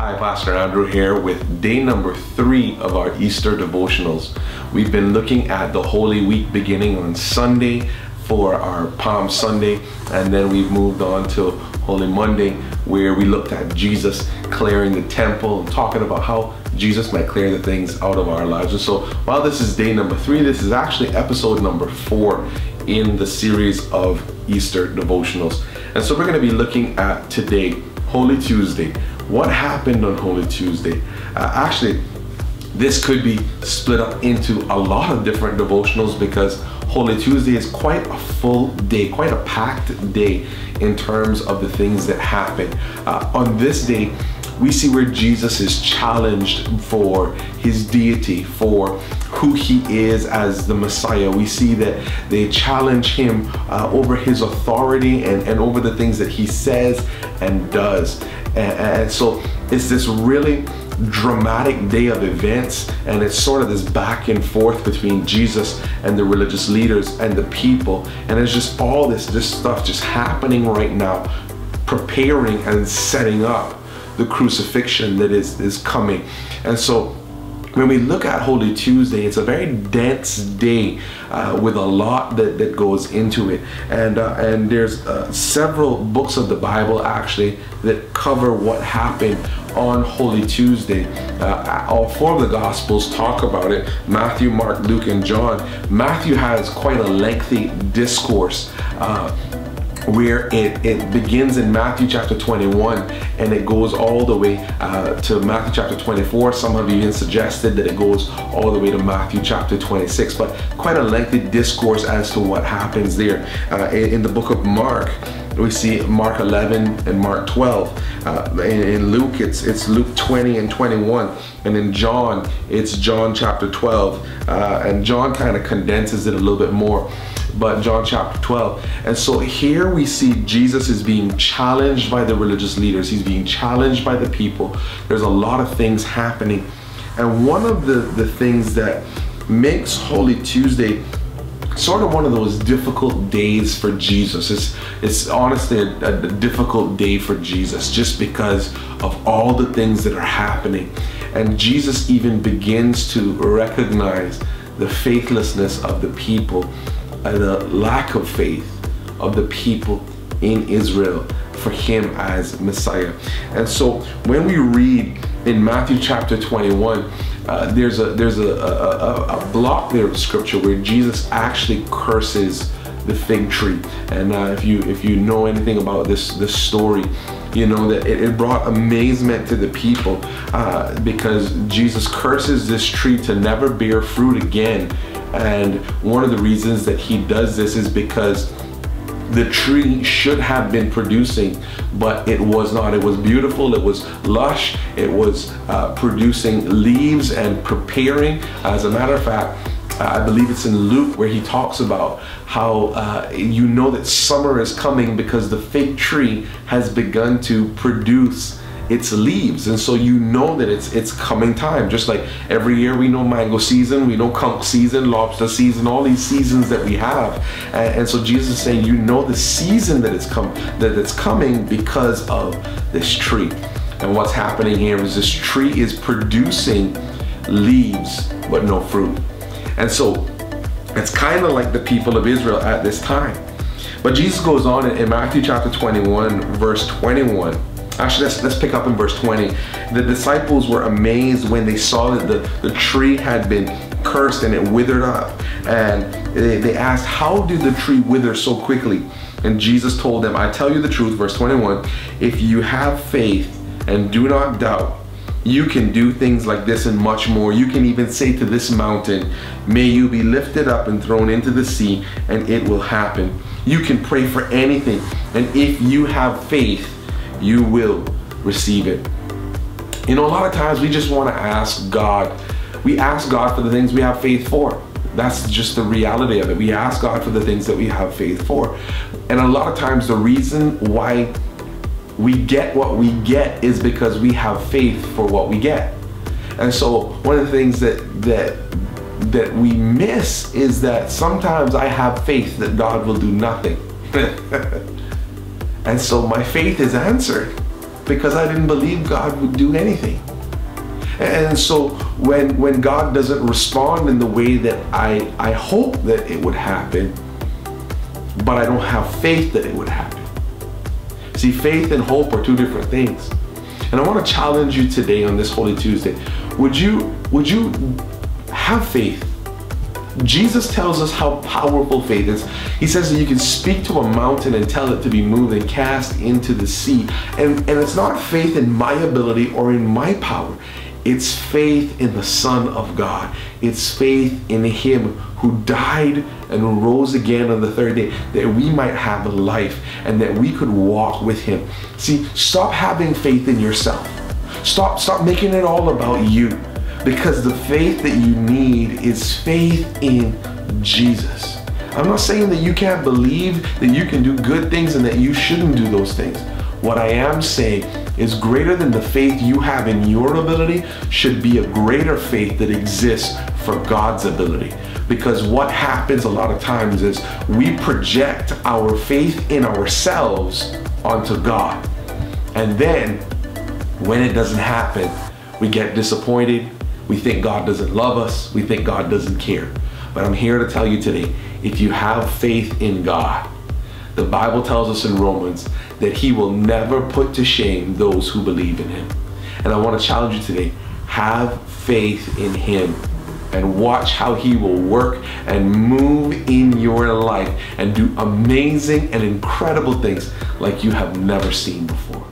Hi, Pastor Andrew here with day number 3 of our Easter devotionals. We've been looking at the Holy Week beginning on Sunday for our Palm Sunday, and then we've moved on to Holy Monday, where we looked at Jesus clearing the temple and talking about how Jesus might clear the things out of our lives. And so while this is day number 3, this is actually episode number 4 in the series of Easter devotionals. And so we're going to be looking at today, Holy Tuesday. What happened on Holy Tuesday? Actually, this could be split up into a lot of different devotionals because Holy Tuesday is quite a full day, quite a packed day in terms of the things that happen. On this day, we see where Jesus is challenged for his deity, for who he is as the Messiah. We see that they challenge him over his authority and over the things that he says and does. And so it's this really dramatic day of events, and it's sort of this back and forth between Jesus and the religious leaders and the people, and there's just all this stuff just happening right now, preparing and setting up the crucifixion that is coming. And so when we look at Holy Tuesday, it's a very dense day with a lot that goes into it. And there's several books of the Bible actually that cover what happened on Holy Tuesday. All 4 of the Gospels talk about it: Matthew, Mark, Luke, and John. Matthew has quite a lengthy discourse where it begins in Matthew chapter 21 and it goes all the way to Matthew chapter 24. Some have even suggested that it goes all the way to Matthew chapter 26, but quite a lengthy discourse as to what happens there. In the book of Mark, we see Mark 11 and Mark 12. In Luke, it's Luke 20 and 21. And in John, it's John chapter 12. And John kind of condenses it a little bit more, but John chapter 12. And so here we see Jesus is being challenged by the religious leaders. He's being challenged by the people. There's a lot of things happening. And one of the things that makes Holy Tuesday sort of one of those difficult days for Jesus. It's honestly a difficult day for Jesus just because of all the things that are happening. And Jesus even begins to recognize the faithlessness of the people, the lack of faith of the people in Israel for him as Messiah. And so when we read in Matthew chapter 21, there's a block there of scripture where Jesus actually curses the fig tree. And if you know anything about this story, you know that it brought amazement to the people because Jesus curses this tree to never bear fruit again. And one of the reasons that he does this is because the tree should have been producing, but it was not. It was beautiful, it was lush, it was producing leaves and preparing. As a matter of fact, I believe it's in Luke where he talks about how you know that summer is coming because the fig tree has begun to produce its leaves, and so you know that it's coming time. Just like every year we know mango season, we know conch season, lobster season, all these seasons that we have, and so Jesus is saying, you know the season that it's coming because of this tree. And what's happening here is this tree is producing leaves but no fruit. And so it's kind of like the people of Israel at this time. But Jesus goes on in Matthew chapter 21 verse 21. Actually, let's pick up in verse 20. The disciples were amazed when they saw that the tree had been cursed and it withered up. And they asked, how did the tree wither so quickly? And Jesus told them, I tell you the truth, verse 21, if you have faith and do not doubt, you can do things like this and much more. You can even say to this mountain, may you be lifted up and thrown into the sea, and it will happen. You can pray for anything, and if you have faith, you will receive it. You know, a lot of times we just want to ask God. We ask God for the things we have faith for. That's just the reality of it. We ask God for the things that we have faith for. And a lot of times the reason why we get what we get is because we have faith for what we get. And so one of the things that we miss is that sometimes I have faith that God will do nothing. And so my faith is answered. because I didn't believe God would do anything. And so when God doesn't respond in the way that I hope that it would happen, but I don't have faith that it would happen. See, faith and hope are two different things. And I want to challenge you today on this Holy Tuesday. Would you have faith? Jesus tells us how powerful faith is. He says that you can speak to a mountain and tell it to be moved and cast into the sea. And it's not faith in my ability or in my power. It's faith in the Son of God. It's faith in Him who died and rose again on the third day, that we might have a life and that we could walk with Him. See, stop having faith in yourself. Stop making it all about you, because the faith that you need is faith in Jesus. I'm not saying that you can't believe that you can do good things and that you shouldn't do those things. What I am saying is, greater than the faith you have in your ability should be a greater faith that exists for God's ability. Because what happens a lot of times is we project our faith in ourselves onto God. And then when it doesn't happen, we get disappointed. We think God doesn't love us. We think God doesn't care. But I'm here to tell you today, if you have faith in God, the Bible tells us in Romans that He will never put to shame those who believe in Him. And I want to challenge you today, have faith in Him and watch how He will work and move in your life and do amazing and incredible things like you have never seen before.